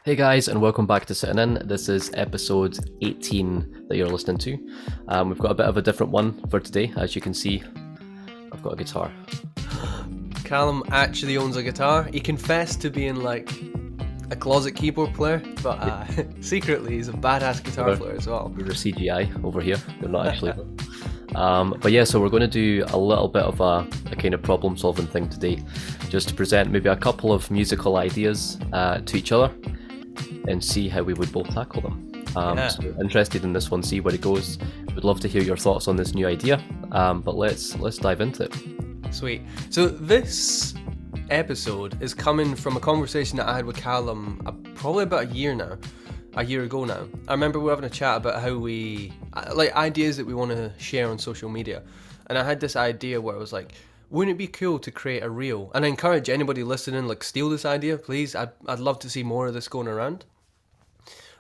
Hey guys, and welcome back to Sitting In. This is episode 18 that you're listening to. We've got a bit of a different one for today. As you can see, I've got a guitar. Callum actually owns a guitar. He confessed to being like a closet keyboard player, but secretly he's a badass guitar player as well. These are CGI over here. They're not actually. But yeah, so we're going to do a little bit of a kind of problem-solving thing today, just to present maybe a couple of musical ideas to each other and see how we would both tackle them. So interested in this one, see where it goes. Would love to hear your thoughts on this new idea, but let's dive into it. Sweet. So this episode is coming from a conversation that I had with Callum probably about a year ago now. I remember we were having a chat about how we, like, ideas that we want to share on social media. And I had this idea where I was like, wouldn't it be cool to create a reel? And I encourage anybody listening, like, steal this idea, please. I'd love to see more of this going around.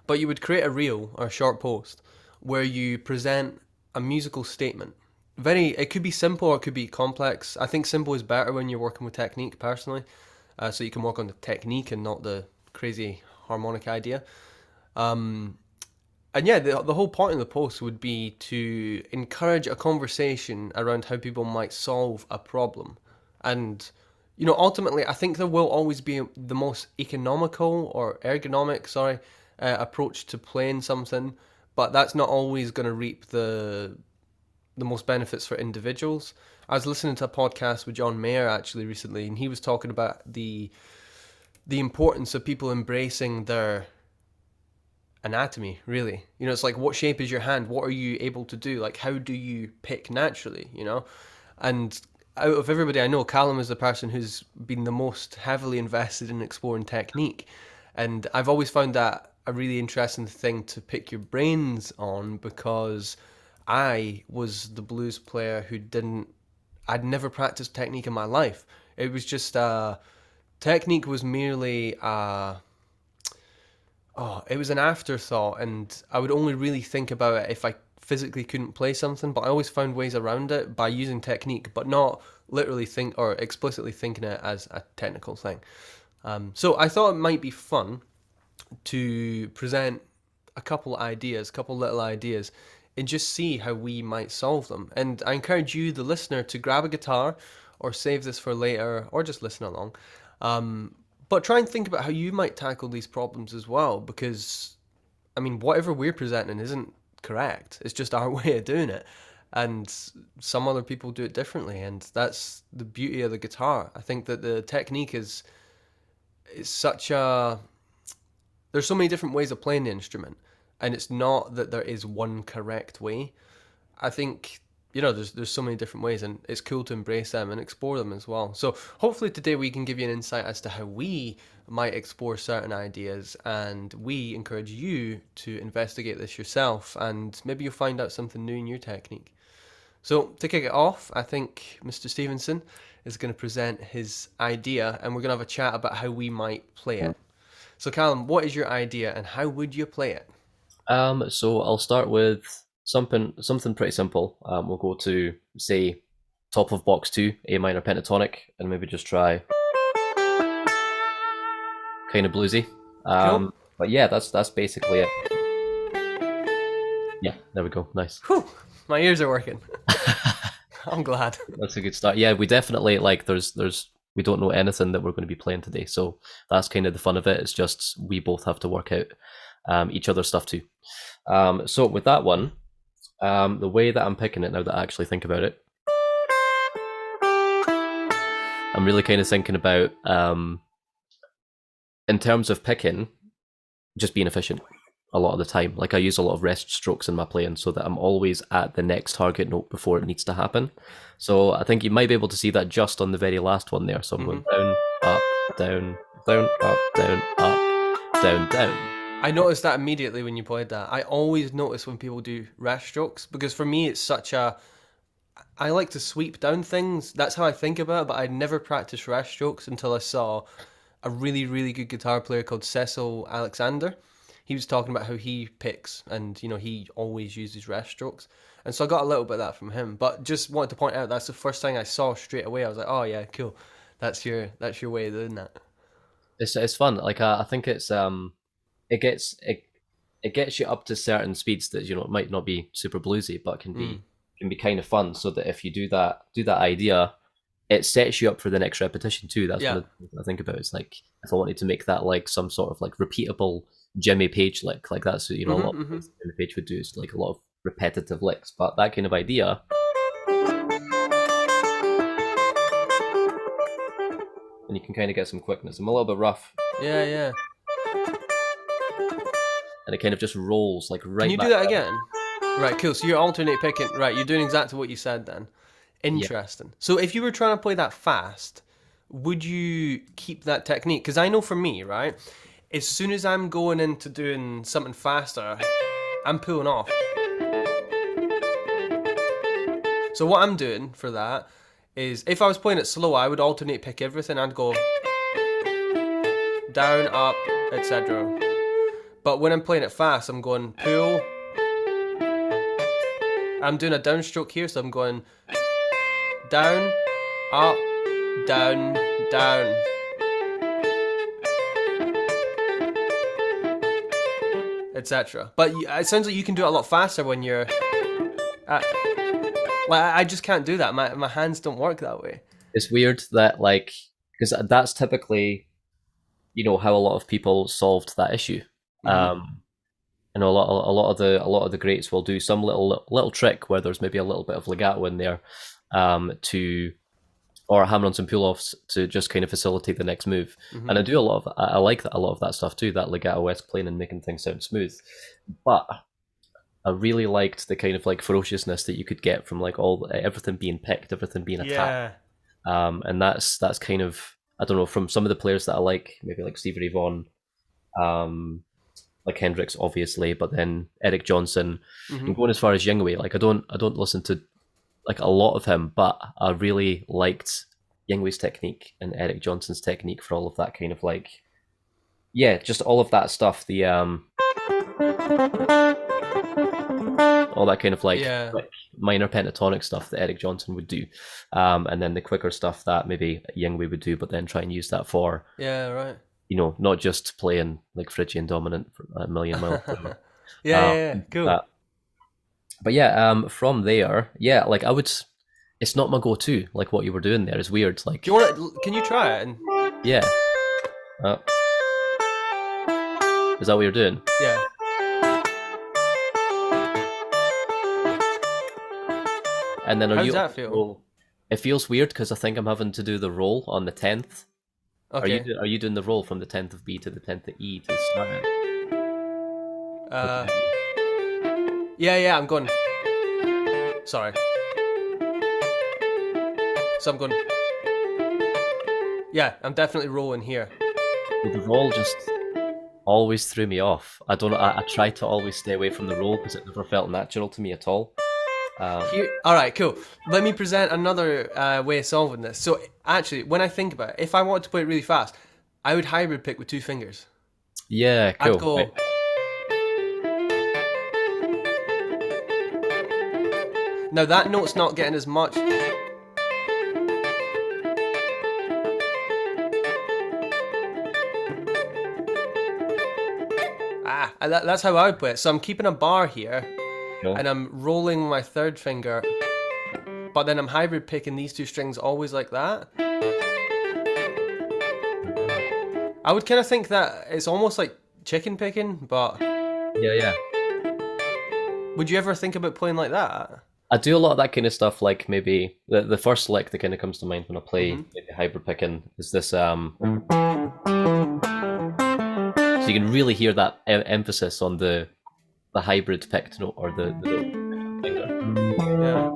But you would create a reel or a short post where you present a musical statement. It could be simple or it could be complex. I think simple is better when you're working with technique, personally. So you can work on the technique and not the crazy harmonic idea. And yeah, the whole point of the post would be to encourage a conversation around how people might solve a problem. And, ultimately, I think there will always be the most economical or ergonomic, approach to playing something, but that's not always going to reap the most benefits for individuals. I was listening to a podcast with John Mayer actually recently, and he was talking about the importance of people embracing their anatomy, really. It's like, what shape is your hand? What are you able to do? Like, how do you pick naturally, And out of everybody I know, Callum is the person who's been the most heavily invested in exploring technique. And I've always found that a really interesting thing to pick your brains on, because I was the blues player I'd never practiced technique in my life. It was just, technique was merely, it was an afterthought, and I would only really think about it if I physically couldn't play something, but I always found ways around it by using technique, but not literally think or explicitly thinking it as a technical thing. So I thought it might be fun to present a couple little ideas, and just see how we might solve them. And I encourage you, the listener, to grab a guitar or save this for later or just listen along. But try and think about how you might tackle these problems as well, because, whatever we're presenting isn't correct. It's just our way of doing it. And some other people do it differently, and that's the beauty of the guitar. I think that the technique is such a... There's so many different ways of playing the instrument, and it's not that there is one correct way. I think, there's so many different ways, and it's cool to embrace them and explore them as well. So hopefully today we can give you an insight as to how we might explore certain ideas, and we encourage you to investigate this yourself, and maybe you'll find out something new in your technique. So to kick it off, I think Mr. Stevenson is going to present his idea, and we're going to have a chat about how we might play it. So Callum, what is your idea and how would you play it? So I'll start with something pretty simple. We'll go to, say, top of box 2, A minor pentatonic, and maybe just try kind of bluesy. Cool. But yeah, that's basically it. Yeah, there we go. Nice. Whew, my ears are working. I'm glad. That's a good start. Yeah, we definitely, like, there's we don't know anything that we're going to be playing today, so that's kind of the fun of it. It's just we both have to work out each other's stuff too. So with that one, the way that I'm picking it, now that I actually think about it, I'm really kind of thinking about, in terms of picking, just being efficient a lot of the time. Like, I use a lot of rest strokes in my playing so that I'm always at the next target note before it needs to happen. So I think you might be able to see that just on the very last one there. So I'm going down, up, down, down, up, down, up, down, down. I noticed that immediately when you played that. I always notice when people do rest strokes, because for me it's I like to sweep down things. That's how I think about it, but I'd never practiced rest strokes until I saw a really, really good guitar player called Cecil Alexander. He was talking about how he picks, and he always uses rest strokes, and so I got a little bit of that from him. But just wanted to point out, that's the first thing I saw straight away. I was like, oh yeah, cool, that's your way of doing that. It's fun. Like, I think it's it gets you up to certain speeds that, you know, it might not be super bluesy, but can be kind of fun. So that if you do that idea, it sets you up for the next repetition too. That's one Yeah. of the things I think about. It's like if I wanted to make that like some sort of like repeatable Jimmy Page lick, like that's, you know, a lot of things Jimmy Page would do is like a lot of repetitive licks. But that kind of idea, and you can kind of get some quickness. I'm a little bit rough, Yeah, yeah. and it kind of just rolls like right Can you back do that down. again? Right, cool. So you're alternate picking. Right, you're doing exactly what you said then. Yeah. Interesting. So if you were trying to play that fast, would you keep that technique? Because I know for me, right, as soon as I'm going into doing something faster, I'm pulling off. So what I'm doing for that is, if I was playing it slow, I would alternate pick everything. I'd go down, up, etc. But when I'm playing it fast, I'm going pull. I'm doing a downstroke here, so I'm going down, up, down, down. Etc. But it sounds like you can do it a lot faster when you're... Well, I just can't do that. My hands don't work that way. It's weird that like, because that's typically, you know, how a lot of people solved that issue. I know a lot of the greats will do some little trick where there's maybe a little bit of legato in there, to, or hammer on some pull-offs to just kind of facilitate the next move. And I like a lot of that stuff too, that legato-esque playing and making things sound smooth. But I really liked the kind of like ferociousness that you could get from like everything being picked, everything being attacked. Yeah. And that's kind of, I don't know, from some of the players that I like, maybe like Stevie Ray Vaughan, like Hendrix obviously, but then Eric Johnson, and going as far as Yngwie. Like I don't listen to like a lot of him, but I really liked Yngwie's technique and Eric Johnson's technique for all of that kind of like, yeah, just all of that stuff. The all that kind of like, Yeah. like minor pentatonic stuff that Eric Johnson would do, and then the quicker stuff that maybe Yngwie would do, but then try and use that for, Yeah, right. you know, not just playing like Phrygian dominant for a million miles per hour. Yeah, cool. But yeah, from there, yeah, like I would. It's not my go-to. Like what you were doing there is weird. Like, Do you want to? Can you try it? And yeah, is that what you're doing? yeah. And then How does that feel? roll? It feels weird because I think I'm having to do the roll on the 10th. Okay. Are you doing the roll from the 10th of B to the 10th of E to start it? Yeah, I'm going. Sorry. So I'm going. Yeah, I'm definitely rolling here. Well, the roll just always threw me off. I don't know. I try to always stay away from the roll because it never felt natural to me at all. Here, all right, cool. Let me present another way of solving this. So actually, when I think about it, if I wanted to play it really fast, I would hybrid pick with two fingers. Yeah, cool. I'd go. Right. Now that note's not getting as much. That's how I would play it. So I'm keeping a bar here, Cool. and I'm rolling my third finger, but then I'm hybrid picking these two strings always like that. I would kind of think that it's almost like chicken picking, but Yeah. would you ever think about playing like that? I do a lot of that kind of stuff. Like maybe the first lick that kind of comes to mind when I play maybe hybrid picking is this. So you can really hear that emphasis on the hybrid picked note or the finger. Yeah.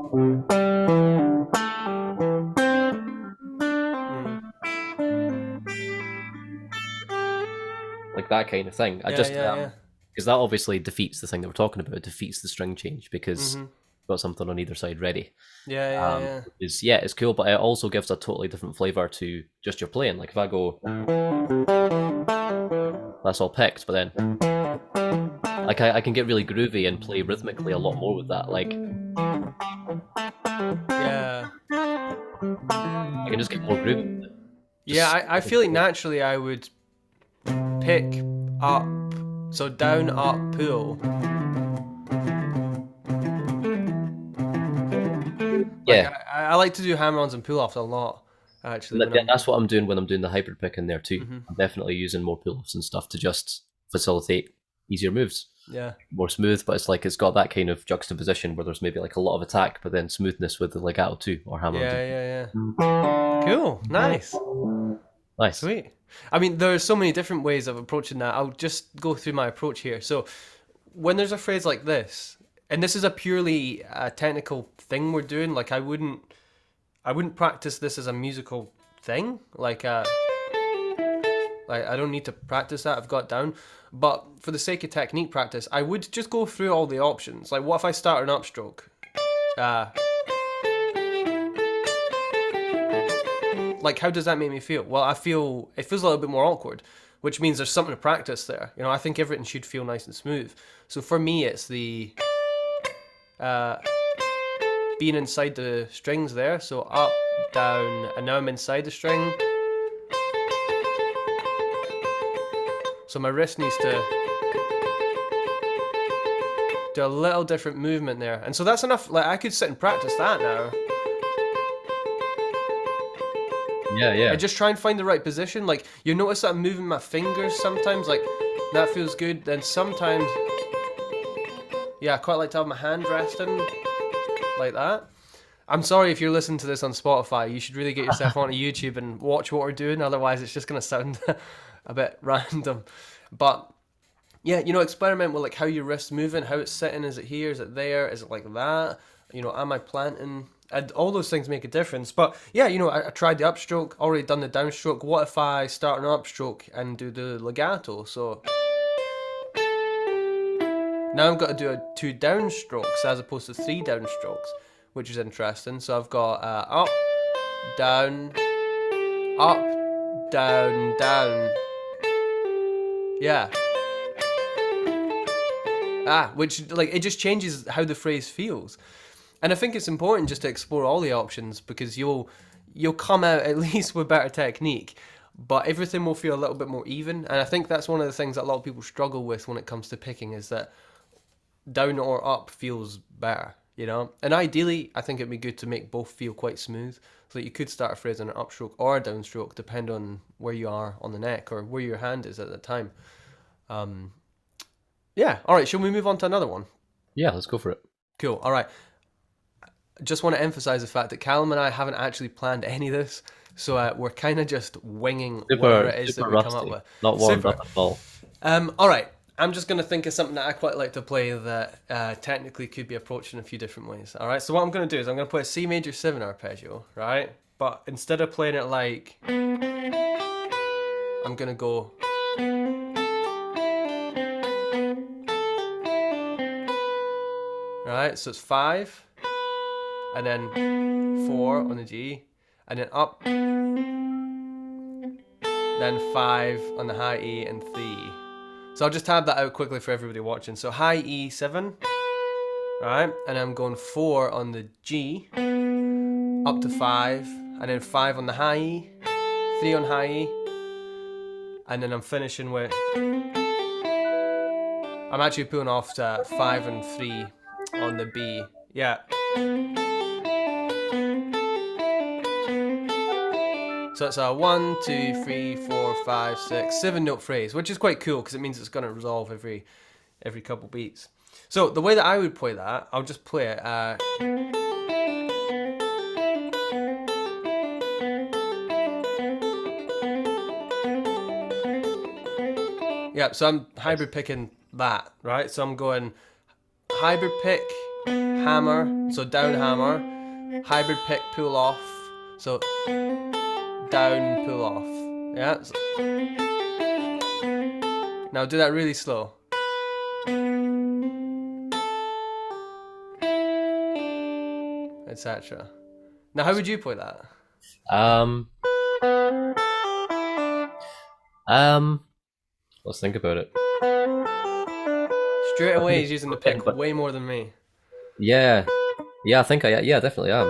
Like that kind of thing. Because that obviously defeats the thing that we're talking about. It defeats the string change because you've got something on either side ready. Yeah. It's cool, but it also gives a totally different flavor to just your playing. Like if I go, that's all picked, but then like I can get really groovy and play rhythmically a lot more with that. Like Yeah. I can just get more groovy. Yeah, I feel like naturally I would pick up So down, up, pull. Like Yeah, I like to do hammer-ons and pull-offs a lot, actually. When I'm that's what I'm doing when I'm doing the hybrid pick in there too. Mhm. I'm definitely using more pull-offs and stuff to just facilitate easier moves. Yeah. More smooth, but it's like it's got that kind of juxtaposition where there's maybe like a lot of attack, but then smoothness with the legato too, or hammer. Yeah. Cool. Nice. Nice. Sweet. I mean, there's so many different ways of approaching that. I'll just go through my approach here. So, when there's a phrase like this, and this is a purely technical thing we're doing, like I wouldn't practice this as a musical thing. Like I don't need to practice that. I've got it down. But for the sake of technique practice, I would just go through all the options. Like, what if I start an upstroke? Like, how does that make me feel? Well, it feels a little bit more awkward, which means there's something to practice there. You know, I think everything should feel nice and smooth. So for me, it's the being inside the strings there. So up, down, and now I'm inside the string. So my wrist needs to do a little different movement there. And so that's enough. Like, I could sit and practice that now. Yeah. I just try and find the right position. Like, you notice that I'm moving my fingers sometimes, like, that feels good. Then sometimes, yeah, I quite like to have my hand resting like that. I'm sorry if you're listening to this on Spotify. You should really get yourself onto YouTube and watch what we're doing. Otherwise, it's just going to sound a bit random. But, yeah, you know, experiment with, like, how your wrist's moving, how it's sitting. Is it here? Is it there? Is it like that? You know, am I planting? And all those things make a difference. But yeah, you know, I tried the upstroke, already done the downstroke. What if I start an upstroke and do the legato? So now I've got to do 2 downstrokes as opposed to 3 downstrokes, which is interesting. So I've got up, down, down. Yeah. Which, like, it just changes how the phrase feels. And I think it's important just to explore all the options, because you'll come out at least with better technique, but everything will feel a little bit more even. And I think that's one of the things that a lot of people struggle with when it comes to picking, is that down or up feels better, you know? And ideally, I think it'd be good to make both feel quite smooth, so that you could start a phrase on an upstroke or a downstroke, depending on where you are on the neck or where your hand is at the time. Yeah, all right, shall we move on to another one? Yeah, let's go for it. Cool, all right. Just want to emphasize the fact that Callum and I haven't actually planned any of this, so we're kind of just winging whatever it is that we come up with. Not warmed up at all. All right, I'm just going to think of something that I quite like to play that technically could be approached in a few different ways. All right, so what I'm going to do is I'm going to play a C major 7 arpeggio, right? But instead of playing it like, I'm going to go... Right, so it's 5, and then 4 on the G, and then up, then 5 on the high E, and 3. So I'll just tab that out quickly for everybody watching. So high E 7, right, and I'm going 4 on the G, up to 5, and then 5 on the high E, 3 on high E, and then I'm finishing with, I'm actually pulling off to 5 and 3 on the B. Yeah. So it's a 1, 2, 3, 4, 5, 6, 7 note phrase, which is quite cool because it means it's going to resolve every couple beats. So the way that I would play that, I'll just play it. Yeah, so I'm hybrid picking that, right? So I'm going hybrid pick, hammer, so down hammer, hybrid pick, pull off, so down, pull off. Yeah. So now do that really slow. Etc. Now, how would you play that? Let's think about it. Straight away, he's using the pick way more than me. Yeah, I think I definitely am.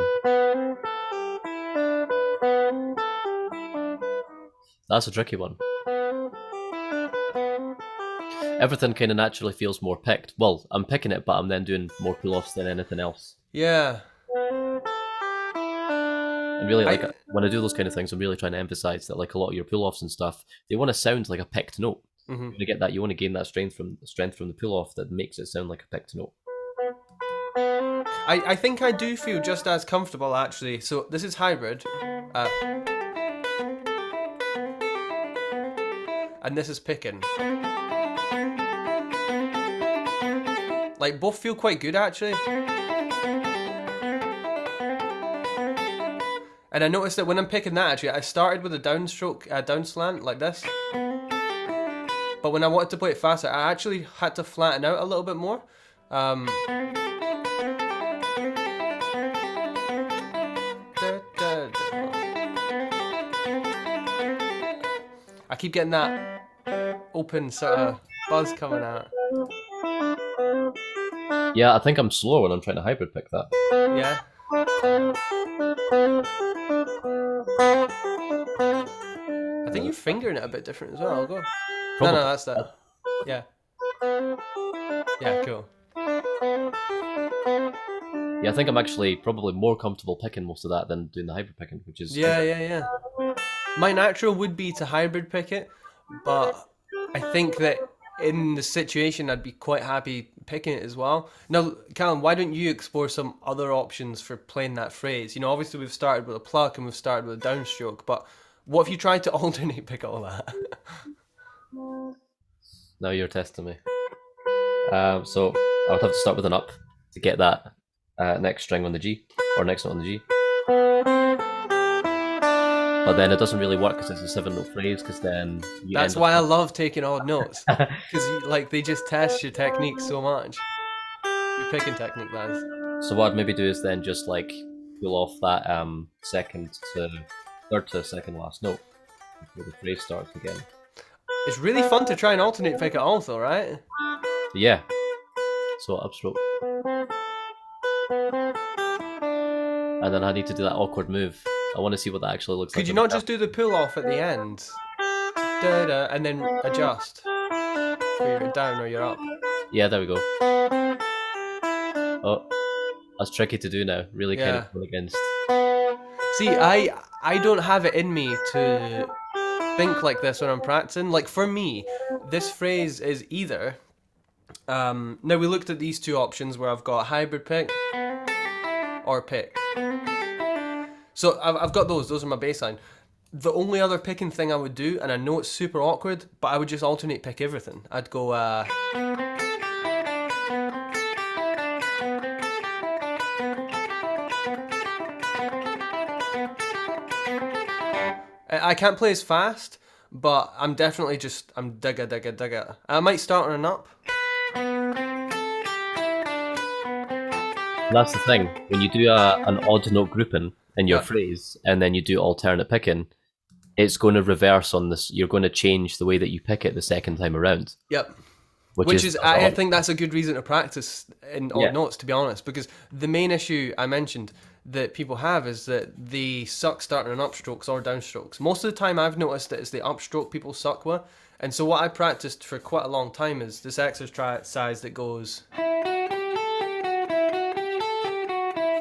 That's a tricky one. everything kind of naturally feels more picked. Well, I'm picking it, but I'm then doing more pull-offs than anything else. Yeah. And really, like, when I do those kind of things, I'm really trying to emphasize that, like, a lot of your pull-offs and stuff, they want to sound like a picked note. You want to get that. You want to gain that strength from the pull-off that makes it sound like a picked note. I think I do feel just as comfortable, actually. So this is hybrid. And this is picking. Like, both feel quite good, actually. And I noticed that when I'm picking that, actually, I started with a downstroke, down slant, like this. But when I wanted to play it faster, I actually had to flatten out a little bit more. I keep getting that open sort of buzz coming out. Yeah, I think I'm slower when I'm trying to hybrid pick that. Yeah. I think you're fingering it a bit different as well. I'll go. Probably. No, that's that. Yeah. Yeah, cool. Yeah, I think I'm actually probably more comfortable picking most of that than doing the hybrid picking, which is... Yeah. My natural would be to hybrid pick it, but I think that in the situation I'd be quite happy picking it as well. Now, Callum, why don't you explore some other options for playing that phrase? You know, obviously we've started with a pluck and we've started with a downstroke, but what if you tried to alternate pick all that? Now you're testing me. So I would have to start with an up to get that next string on the G, or next note on the G. But then it doesn't really work because it's a 7-note phrase, because then you That's why I love taking odd notes, because like they just test your technique so much. Your picking technique, that is. So what I'd maybe do is then just like pull off that third to second last note before the phrase starts again. It's really fun to try and alternate pick it also, right? Yeah. So upstroke. And then I need to do that awkward move. I want to see what that actually looks like. Could you not just do the pull off at the end? Da-da, and then adjust. Where you're down or you're up. Yeah, there we go. Oh, that's tricky to do now. Really kind of going against. See, I don't have it in me to think like this when I'm practicing. Like for me, this phrase is either... now we looked at these two options where I've got hybrid pick or pick. So I've got those are my baseline. The only other picking thing I would do, and I know it's super awkward, but I would just alternate pick everything. I'd go I can't play as fast, but I'm definitely just, I'm digga. I might start on an up. That's the thing. When you do an odd note grouping in your phrase, and then you do alternate picking, it's going to reverse on this. You're going to change the way that you pick it the second time around. Yep. Which is I think that's a good reason to practice in odd notes, to be honest, because the main issue I mentioned that people have is that they suck starting on upstrokes or downstrokes. Most of the time I've noticed that it's the upstroke people suck with. And so what I practiced for quite a long time is this exercise that goes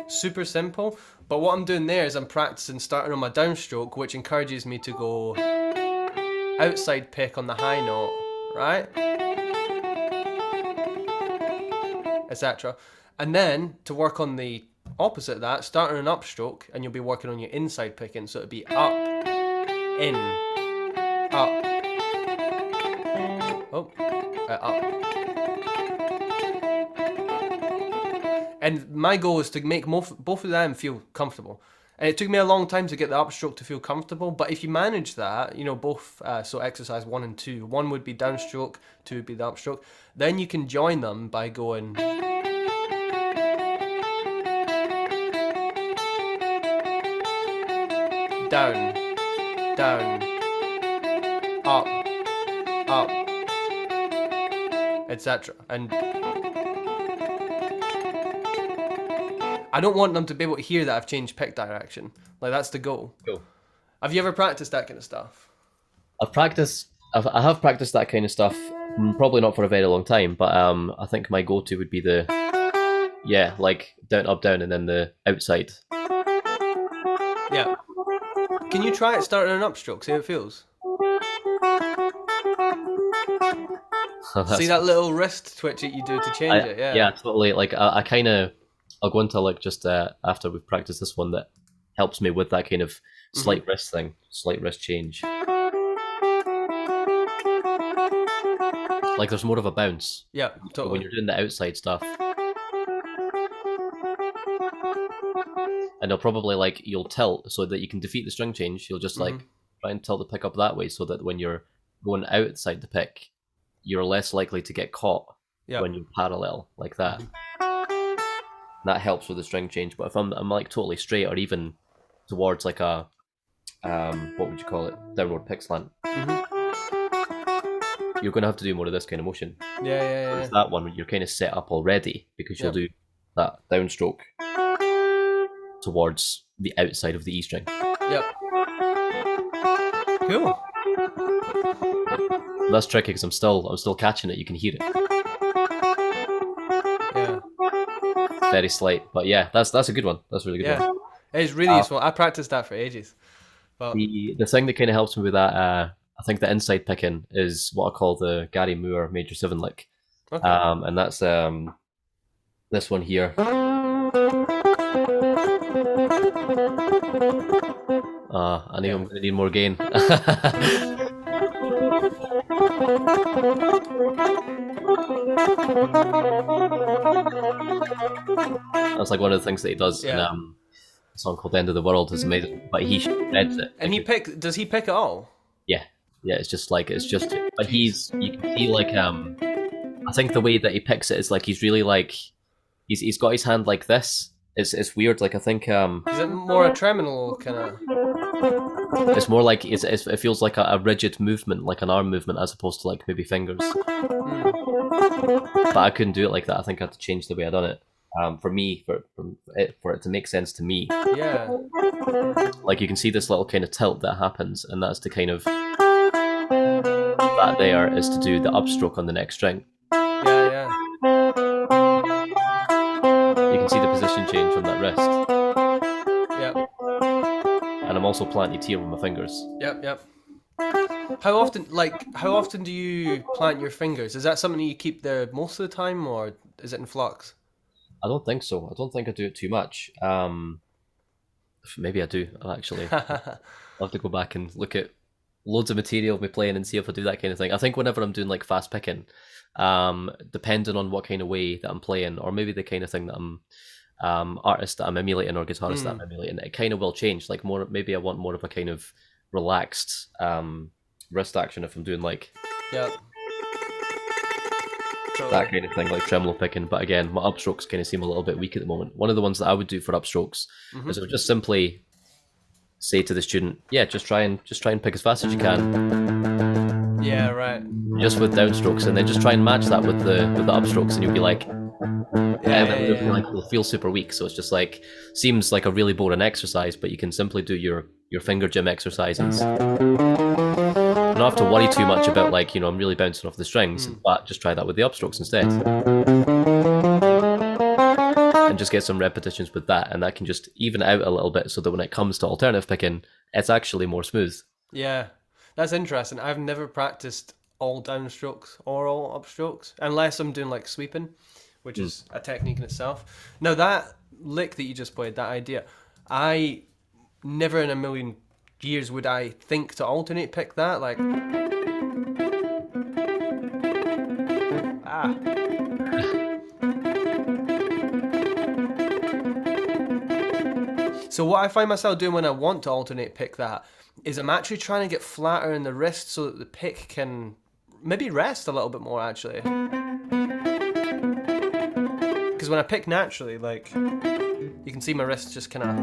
super simple. But what I'm doing there is I'm practicing starting on my downstroke, which encourages me to go outside pick on the high note, right? Etc. And then to work on the opposite of that, start on an upstroke, and you'll be working on your inside picking. So it'd be up, in, up, up. And my goal is to make both of them feel comfortable. And it took me a long time to get the upstroke to feel comfortable, but if you manage that, you know, both, so exercise 1 and 2, 1 would be downstroke, 2 would be the upstroke, then you can join them by going down, down, up, etc. And I don't want them to be able to hear that I've changed pick direction. Like, that's the goal. Cool. Have you ever practiced that kind of stuff? I've practiced I have practiced that kind of stuff. Probably not for a very long time, but I think my go-to would be the like down, up, down, and then the outside. Yeah. Can you try it starting an upstroke? See how it feels. See that little wrist twitch that you do to change it? Yeah. Yeah, totally. Like I kind of, I'll go into like just after we've practiced this one that helps me with that kind of slight wrist thing, slight wrist change. Like there's more of a bounce. Yeah, totally. When you're doing the outside stuff. And they'll probably like, you'll tilt so that you can defeat the string change. You'll just like try and tilt the pick up that way so that when you're going outside the pick, you're less likely to get caught when you're parallel like that. That helps with the string change. But if I'm like totally straight or even towards like a, what would you call it? Downward pick slant. You're going to have to do more of this kind of motion. Yeah. Whereas that one, you're kind of set up already because you'll do that downstroke towards the outside of the E string. Yep. Cool. That's tricky because I'm still catching it. You can hear it. Yeah. Very slight, but yeah, that's a good one. That's a really good one. It's really useful. I practiced that for ages. But the thing that kind of helps me with that, I think the inside picking is what I call the Gary Moore major 7 lick. Okay. And that's this one here. I think I'm going to need more gain. That's like one of the things that he does in a song called "End of the World." Is amazing, but he shreds it. And does he pick it all? Yeah, it's just. But you can see like I think the way that he picks it is like he's really like he's got his hand like this. It's weird. Like I think is it more a tremolo kind of? It's more like it feels like a rigid movement, like an arm movement, as opposed to like maybe fingers. But I couldn't do it like that. I think I had to change the way I done it. For me, for it to make sense to me. Yeah. Like you can see this little kind of tilt that happens, and that's the kind of that there is to do the upstroke on the next string. Yeah. You can see the position change on that wrist. Yep. And I'm also planting it here with my fingers. Yep. How often do you plant your fingers? Is that something you keep there most of the time, or is it in flux? I don't think so. I don't think I do it too much. Maybe I do, actually. I'll have to go back and look at loads of material of me playing and see if I do that kind of thing. I think whenever I'm doing like fast picking, depending on what kind of way that I'm playing, or maybe the kind of thing that I'm artist that I'm emulating or guitarist that I'm emulating, it kind of will change. Like more, maybe I want more of a kind of relaxed wrist action if I'm doing like that kind of thing, like tremolo picking. But again, my upstrokes kind of seem a little bit weak at the moment. One of the ones that I would do for upstrokes is I would just simply say to the student, just try and pick as fast as you can. Yeah, right. Just with downstrokes, and then just try and match that with the upstrokes, and you'll be like, it'll feel super weak. So it's just like, seems like a really boring exercise, but you can simply do your finger gym exercises. You don't have to worry too much about like, I'm really bouncing off the strings, but just try that with the upstrokes instead. And just get some repetitions with that, and that can just even out a little bit so that when it comes to alternative picking, it's actually more smooth. Yeah, that's interesting. I've never practiced all downstrokes or all upstrokes, unless I'm doing like sweeping, which is a technique in itself. Now that lick that you just played, that idea, I never in a million years would I think to alternate pick that, like So what I find myself doing when I want to alternate pick that is I'm actually trying to get flatter in the wrist so that the pick can maybe rest a little bit more, actually. Because when I pick naturally, like, you can see my wrist just kind of...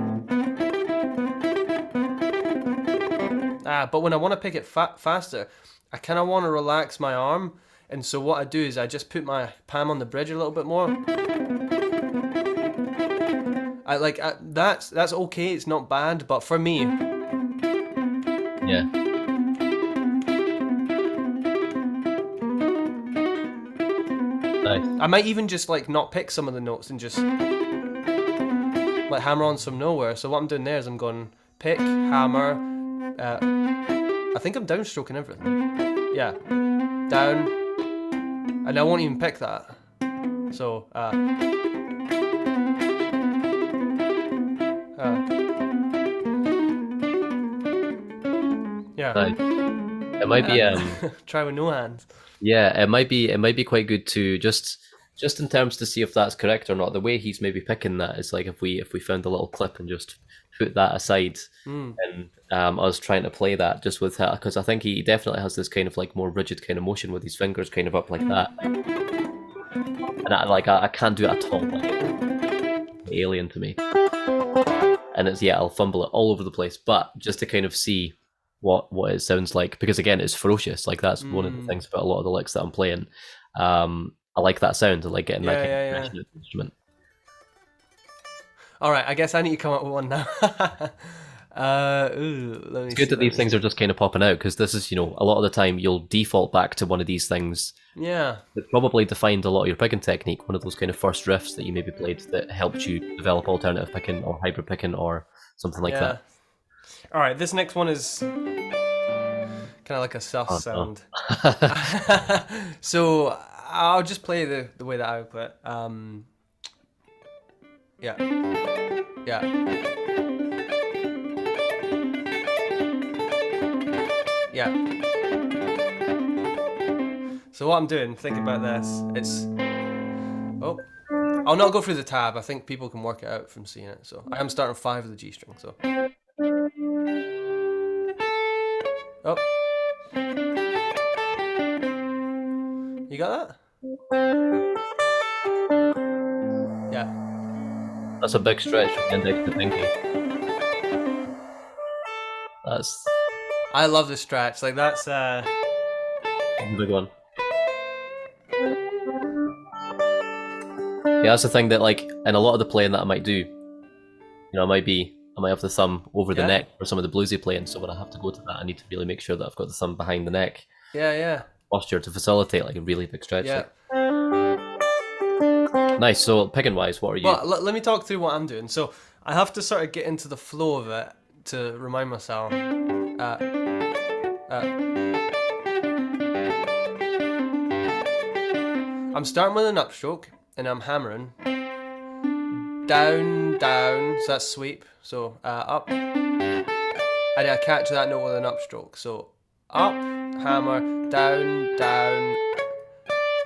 but when I want to pick it faster, I kind of want to relax my arm. And so what I do is I just put my palm on the bridge a little bit more. That's okay, it's not bad, but for me... Yeah. Nice. I might even just like not pick some of the notes and just like hammer on some nowhere. So what I'm doing there is I'm going pick, hammer. I think I'm downstroking everything. Yeah, down, and I won't even pick that. So yeah. Nice. It might be try with no hands. yeah, it might be quite good to just in terms to see if that's correct or not. The way he's maybe picking that is like if we found a little clip and just put that aside and us trying to play that just with her, because I think he definitely has this kind of like more rigid kind of motion with his fingers kind of up like that, and I can't do it at all. Like, alien to me, and it's I'll fumble it all over the place, but just to kind of see what it sounds like, because again it's ferocious. Like that's one of the things about a lot of the licks that I'm playing. I like that sound. I like getting that kind of passionate instrument. All right, I guess I need to come up with one now. It's good that these things are just kind of popping out, because this is, a lot of the time you'll default back to one of these things. Yeah. That probably defined a lot of your picking technique, one of those kind of first riffs that you maybe played that helped you develop alternative picking or hybrid picking or something like that. All right, this next one is kind of like a sus sound. So I'll just play the way that I would play it. Yeah. So what I'm doing, think about this. It's I'll not go through the tab. I think people can work it out from seeing it. So I am starting 5 of the G string. So you got that? Yeah. That's a big stretch from index to pinky. I love this stretch. Like that's a big one. Yeah, that's the thing that like in a lot of the playing that I might do, I might have the thumb over the neck for some of the bluesy playing. So when I have to go to that, I need to really make sure that I've got the thumb behind the neck. Yeah. Posture to facilitate like a really big stretch. Yeah. Nice. So picking wise, what are you? Well, let me talk through what I'm doing. So I have to sort of get into the flow of it to remind myself. I'm starting with an upstroke and I'm hammering down, so that's sweep. So up, and I catch that note with an upstroke. So up, hammer, down.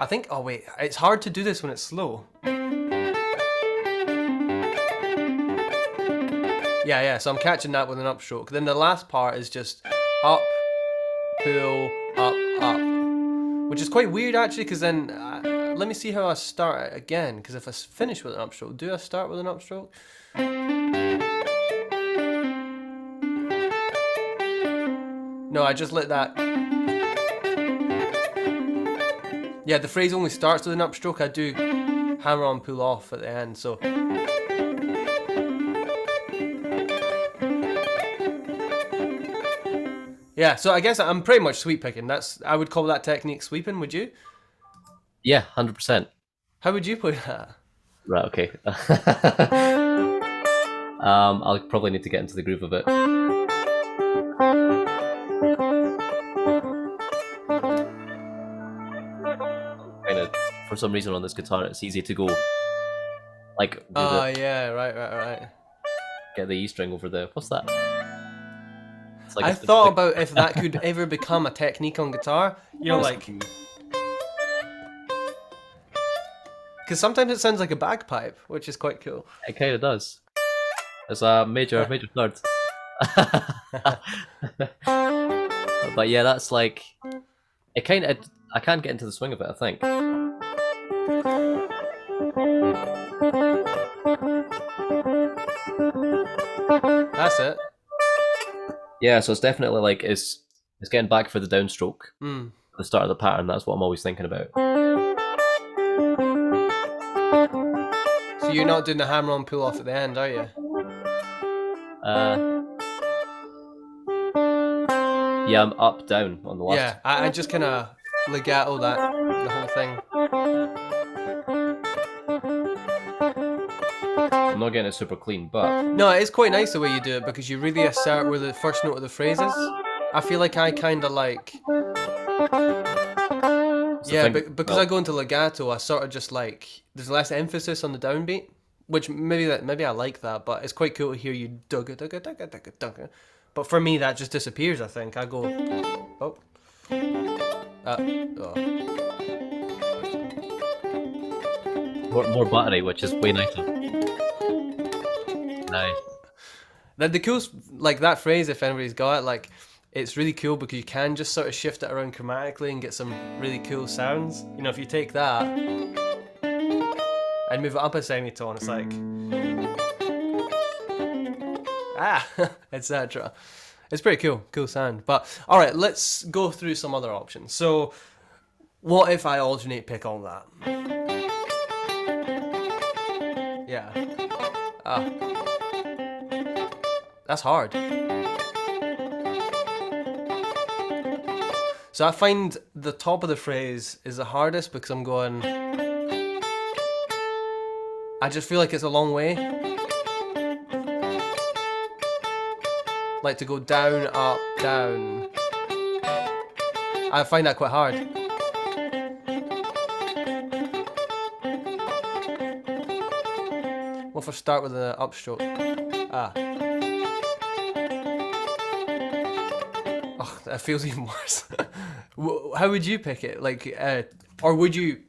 I think. Oh wait, it's hard to do this when it's slow. Yeah. So I'm catching that with an upstroke. Then the last part is just up, pull, up, which is quite weird actually. Because then let me see how I start it again. Because if I finish with an upstroke, do I start with an upstroke? No, I just let that. Yeah, the phrase only starts with an upstroke. I do hammer on, pull off at the end. So. Yeah, so I guess I'm pretty much sweep picking. I would call that technique sweeping. Would you? Yeah, 100%. How would you play that? Right. Okay. I'll probably need to get into the groove of it. For some reason on this guitar it's easy to go like yeah, right. Get the E string over there. What's that? Like I thought about if that could ever become a technique on guitar, like, because sometimes it sounds like a bagpipe, which is quite cool. It kind of does. It's a major third. But yeah, that's like it kind of. I can't get into the swing of it, I think. That's it. Yeah, so it's definitely like it's getting back for the downstroke. At the start of the pattern, that's what I'm always thinking about. So you're not doing the hammer on pull off at the end, are you? Yeah, I'm up down on the last. Yeah, I just kind of legato the whole thing. I'm not getting it super clean, but No, it's quite nice the way you do it because you really assert where the first note of the phrase is. I feel like I kind of like... Yeah, because I go into legato, I sort of just like... There's less emphasis on the downbeat, which maybe I like that, but it's quite cool to hear you dugga dugga dugga dugga dugga. But for me, that just disappears, I think. I go... Oh. Oh. more battery, which is way nicer. Nice. The cool, like that phrase, if anybody's got it, like it's really cool because you can just sort of shift it around chromatically and get some really cool sounds. You know, if you take that and move it up a semitone, it's like etc. It's pretty cool sound. But all right, let's go through some other options. So, what if I alternate pick all that? Yeah. That's hard. So I find the top of the phrase is the hardest because I'm going... I just feel like it's a long way. Like to go down, up, down. I find that quite hard. What if I start with an upstroke? Oh, that feels even worse. How would you pick it? Like, or would you?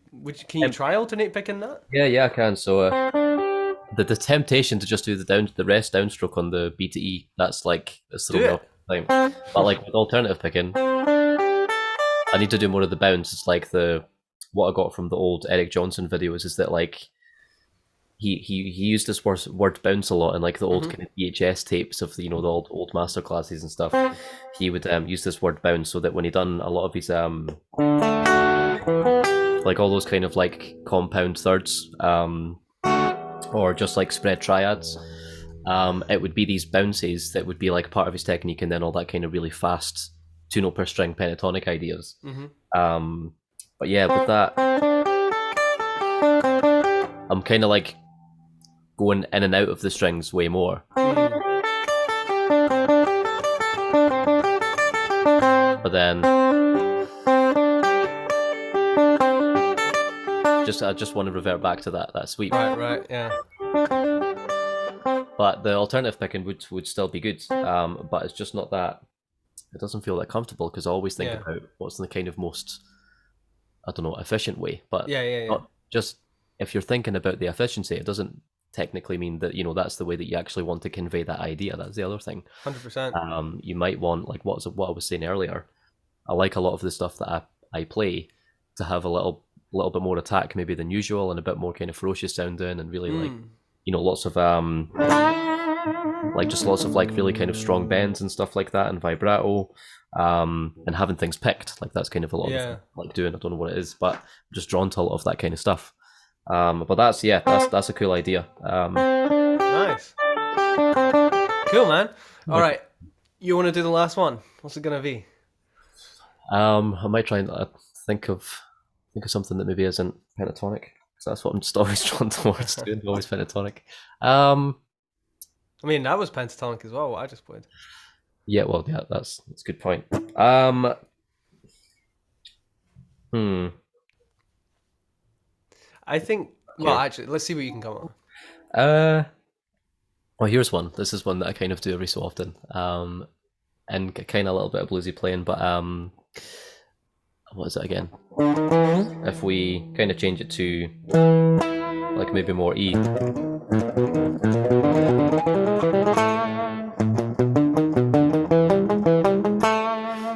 Can you try alternate picking that? Yeah, I can. So the temptation to just do the rest downstroke on the B to E, that's like it's throwing off the time. But like with alternative picking, I need to do more of the bounce. It's like what I got from the old Eric Johnson videos is that like he used this word bounce a lot in like the old kind of VHS tapes of the old master classes and stuff. He would use this word bounce so that when he done a lot of his like all those kind of like compound thirds or just like spread triads, it would be these bounces that would be like part of his technique, and then all that kind of really fast 2 note per string pentatonic ideas. But yeah, with that I'm kind of like going in and out of the strings way more. But then I just want to revert back to that sweep. Right, yeah. But the alternative picking would still be good. But it's just not that. It doesn't feel that comfortable because I always think about what's the kind of most, I don't know, efficient way. But not just if you're thinking about the efficiency, it doesn't technically mean that that's the way that you actually want to convey that idea. That's the other thing. 100%. You might want, like what I was saying earlier, I like a lot of the stuff that I play to have a little bit more attack maybe than usual, and a bit more kind of ferocious sounding, and really like lots of like just lots of like really kind of strong bends and stuff like that, and vibrato, and having things picked. Like that's kind of a lot of like doing, I don't know what it is, but I'm just drawn to a lot of that kind of stuff. But that's a cool idea. Nice. Cool, man. All right, you want to do the last one? What's it gonna be? I might try and think of something that maybe isn't pentatonic, because that's what I'm just always drawn towards doing, always pentatonic. I mean, that was pentatonic as well, what I just played. Yeah, well, yeah, that's a good point. I think, well, actually, let's see what you can come up with. Well, here's one. This is one that I kind of do every so often. And kind of a little bit of bluesy playing, but what is it again? If we kind of change it to like maybe more E.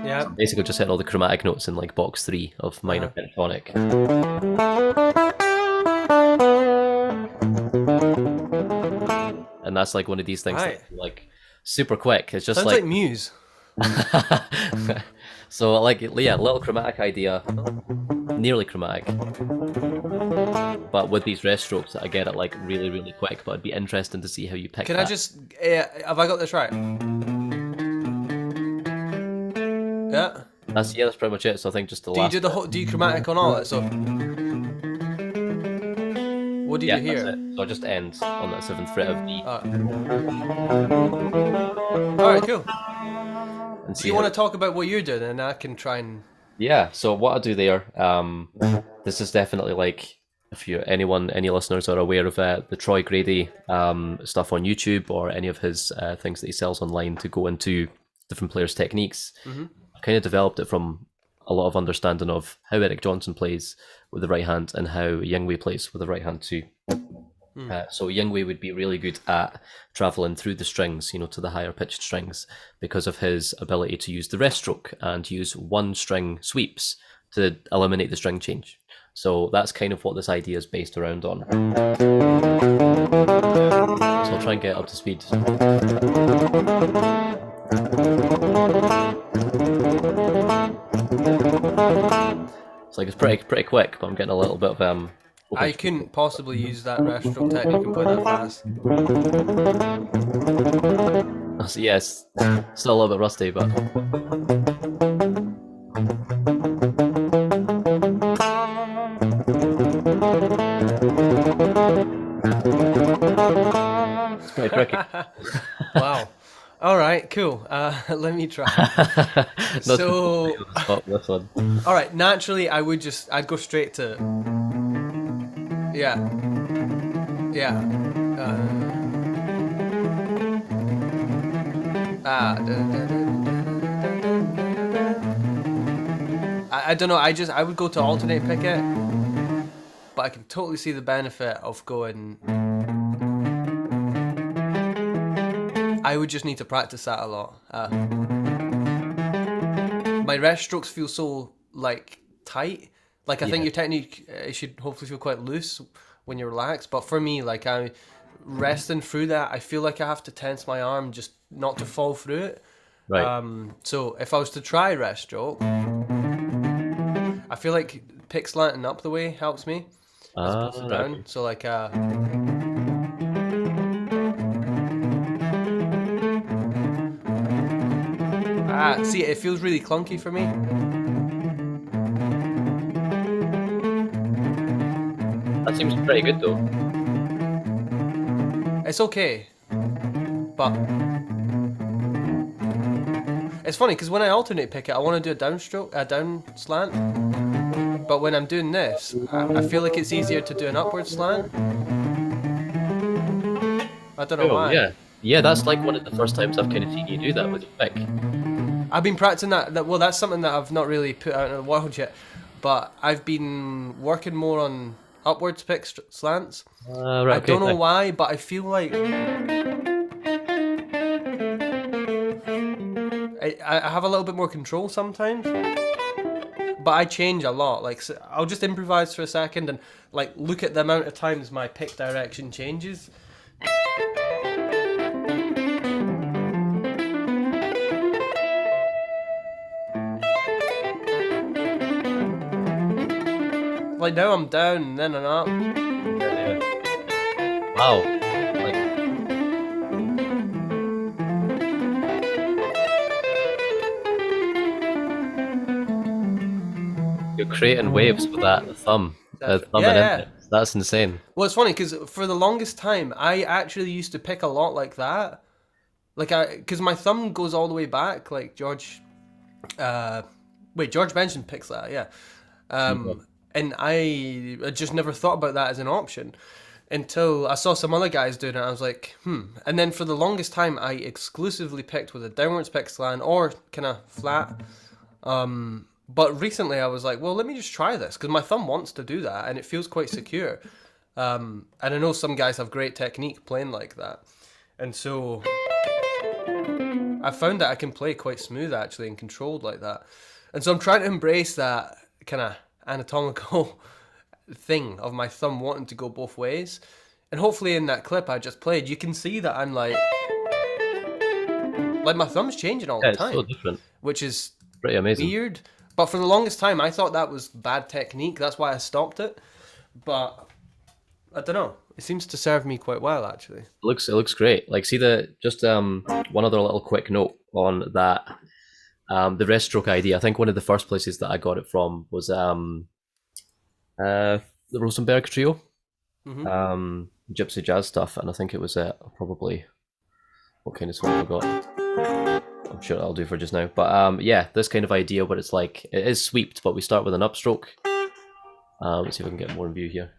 Yeah. So basically just hit all the chromatic notes in like box 3 of minor pentatonic. And that's like one of these things that like super quick. It's just sounds like Muse. So like, yeah, little chromatic idea, nearly chromatic, but with these rest strokes I get it like really, really quick. But it'd be interesting to see how you pick. Can I just have I got this right? Yeah. That's pretty much it. So I think just the last. Do you chromatic on all that? So. What did Yeah, you that's hear? it. So I just end on that 7th fret of D All right, cool. and Do see you how. want to talk about what you're doing, and I can try and? Yeah, so what I do there, this is definitely like if any listeners are aware of the Troy Grady stuff on YouTube or any of his things that he sells online to go into different players' techniques. I've kind of developed it from a lot of understanding of how Eric Johnson plays with the right hand and how Yngwie plays with the right hand too. So Yngwie would be really good at traveling through the strings, to the higher pitched strings, because of his ability to use the rest stroke and use one string sweeps to eliminate the string change. So that's kind of what this idea is based around on. So I'll try and get up to speed. It's like it's pretty quick, but I'm getting a little bit of I couldn't possibly use that rest stroke technique and play that fast. So yes, still a little bit rusty, but it's pretty tricky. Wow. All right, cool. Let me try. Not So, to stop this one. all right. Naturally, I'd go straight to. Yeah. Yeah. I don't know. I would go to alternate picket, but I can totally see the benefit of going. I would just need to practice that a lot. My rest strokes feel so like tight. Like I think your technique should hopefully feel quite loose when you're relaxed. But for me, like I resting through that, I feel like I have to tense my arm just not to fall through it. Right. So if I was to try rest stroke, I feel like pick slanting up the way helps me as opposed to down. Okay. So like see, it feels really clunky for me. That seems pretty good though. It's okay, but it's funny because when I alternate pick it, I want to do a downstroke, a down slant. But when I'm doing this, I feel like it's easier to do an upward slant. I don't know why. Yeah, that's like one of the first times I've kind of seen you do that with your pick. I've been practicing that. Well, that's something that I've not really put out in the world yet. But I've been working more on upwards pick slants. Right, I don't know why, but I feel like I have a little bit more control sometimes. But I change a lot. Like so I'll just improvise for a second and like look at the amount of times my pick direction changes. Like now I'm down and then I'm up. Yeah. Wow. Like, you're creating waves with that thumb. Thumb and index. That's insane. Well, it's funny because for the longest time I actually used to pick a lot like that. Like because my thumb goes all the way back. Like George Benson picks that, yeah. And I just never thought about that as an option until I saw some other guys doing it. I was like, And then for the longest time, I exclusively picked with a downwards pick slant or kind of flat. But recently I was like, well, let me just try this because my thumb wants to do that and it feels quite secure. And I know some guys have great technique playing like that. And so I found that I can play quite smooth actually and controlled like that. And so I'm trying to embrace that kind of anatomical thing of my thumb wanting to go both ways. And hopefully in that clip I just played, you can see that I'm like my thumb's changing all the time. It's so different. Which is pretty amazing. Weird. But for the longest time I thought that was bad technique. That's why I stopped it. But I don't know. It seems to serve me quite well actually. It looks great. Like see one other little quick note on that. The rest stroke idea. I think one of the first places that I got it from was the Rosenberg trio. gypsy jazz stuff, and I think it was probably what kind of song I got. I'm sure that'll do for just now. But yeah, this kind of idea where it's like it is sweeped, but we start with an upstroke. Let's see if I can get more in view here.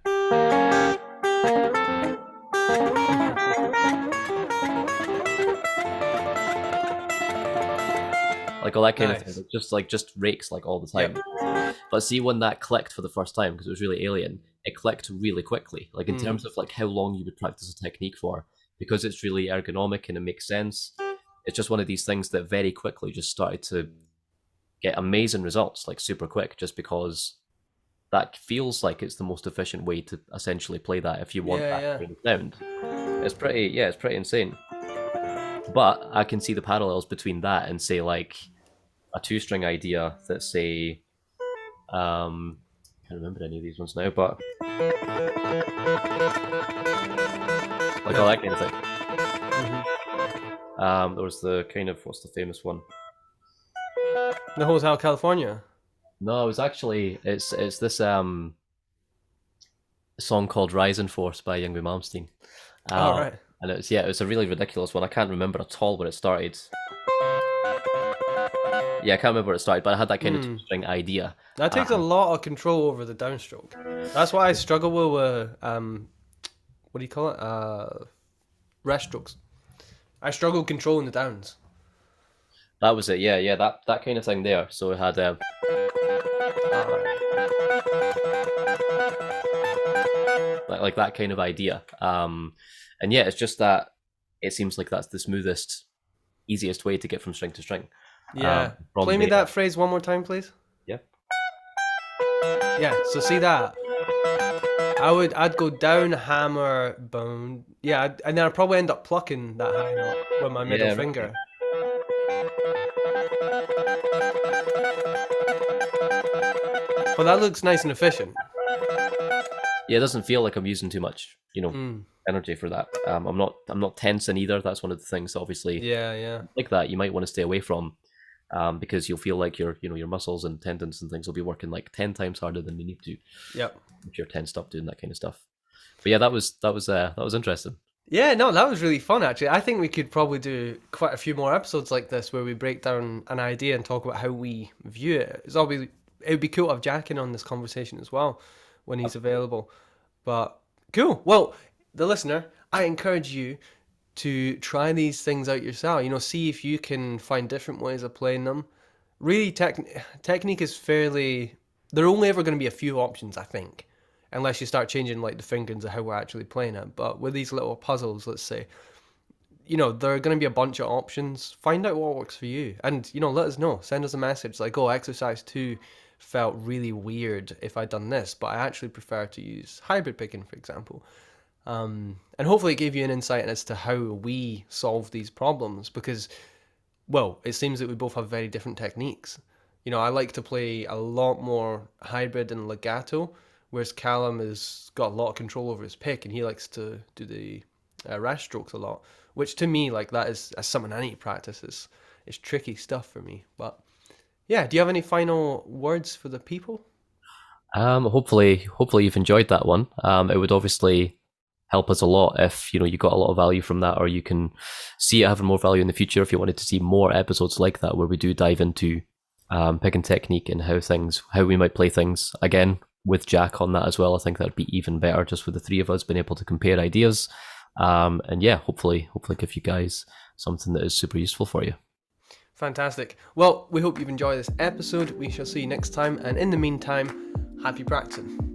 Like all that kind of thing, just rakes like all the time. Yep. But see, when that clicked for the first time, because it was really alien, it clicked really quickly. Like in terms of like how long you would practice a technique for, because it's really ergonomic and it makes sense. It's just one of these things that very quickly just started to get amazing results, like super quick, just because that feels like it's the most efficient way to essentially play that if you want that kind of sound. It's pretty insane. But I can see the parallels between that and say like a 2-string idea that say can't remember any of these ones now, but like all that kind of thing. There was the kind of, what's the famous one? The Hotel California. No, it was actually it's this song called Rising Force by Yngwie Malmsteen. Right. And it was a really ridiculous one. I can't remember at all where it started. Yeah, I can't remember where it started, but I had that kind of 2-string idea. That takes a lot of control over the downstroke. That's why I struggle with what do you call it? Rest strokes. I struggle controlling the downs. That was it. Yeah, that kind of thing there. So it had like that kind of idea. And yeah, it's just that it seems like that's the smoothest, easiest way to get from string to string. Yeah. Play me that phrase one more time, please. Yeah. Yeah. So see that. I'd go down, hammer, bone. Yeah, and then I'd probably end up plucking that high note with my middle finger. But that looks nice and efficient. Yeah, it doesn't feel like I'm using too much, energy for that. I'm not tensing either. That's one of the things, obviously. Yeah. Like that, you might want to stay away from, because you'll feel like your muscles and tendons and things will be working like 10 times harder than you need to. Yep. If you're tensed up doing that kind of stuff. But yeah, that was interesting. Yeah, no, that was really fun actually. I think we could probably do quite a few more episodes like this where we break down an idea and talk about how we view it. It would be cool to have Jack in on this conversation as well when he's available. But cool. Well, the listener, I encourage you to try these things out yourself. See if you can find different ways of playing them. Really, technique is fairly... There are only ever going to be a few options, I think, unless you start changing like the fingerings of how we're actually playing it. But with these little puzzles, let's say, there are going to be a bunch of options. Find out what works for you. And, let us know. Send us a message like, exercise 2 felt really weird if I'd done this, but I actually prefer to use hybrid picking, for example. And hopefully it gave you an insight as to how we solve these problems because, well, it seems that we both have very different techniques. I like to play a lot more hybrid and legato, whereas Callum has got a lot of control over his pick and he likes to do the rest strokes a lot, which to me, like that is something I need to practice. It's tricky stuff for me. But yeah, do you have any final words for the people? Hopefully you've enjoyed that one. It would obviously help us a lot if you got a lot of value from that, or you can see it having more value in the future if you wanted to see more episodes like that where we do dive into picking technique and how we might play things again with Jack on that as well. I think that'd be even better, just with the three of us being able to compare ideas, and yeah, hopefully give you guys something that is super useful for you. Fantastic. Well, we hope you've enjoyed this episode. We shall see you next time, and in the meantime, happy practicing.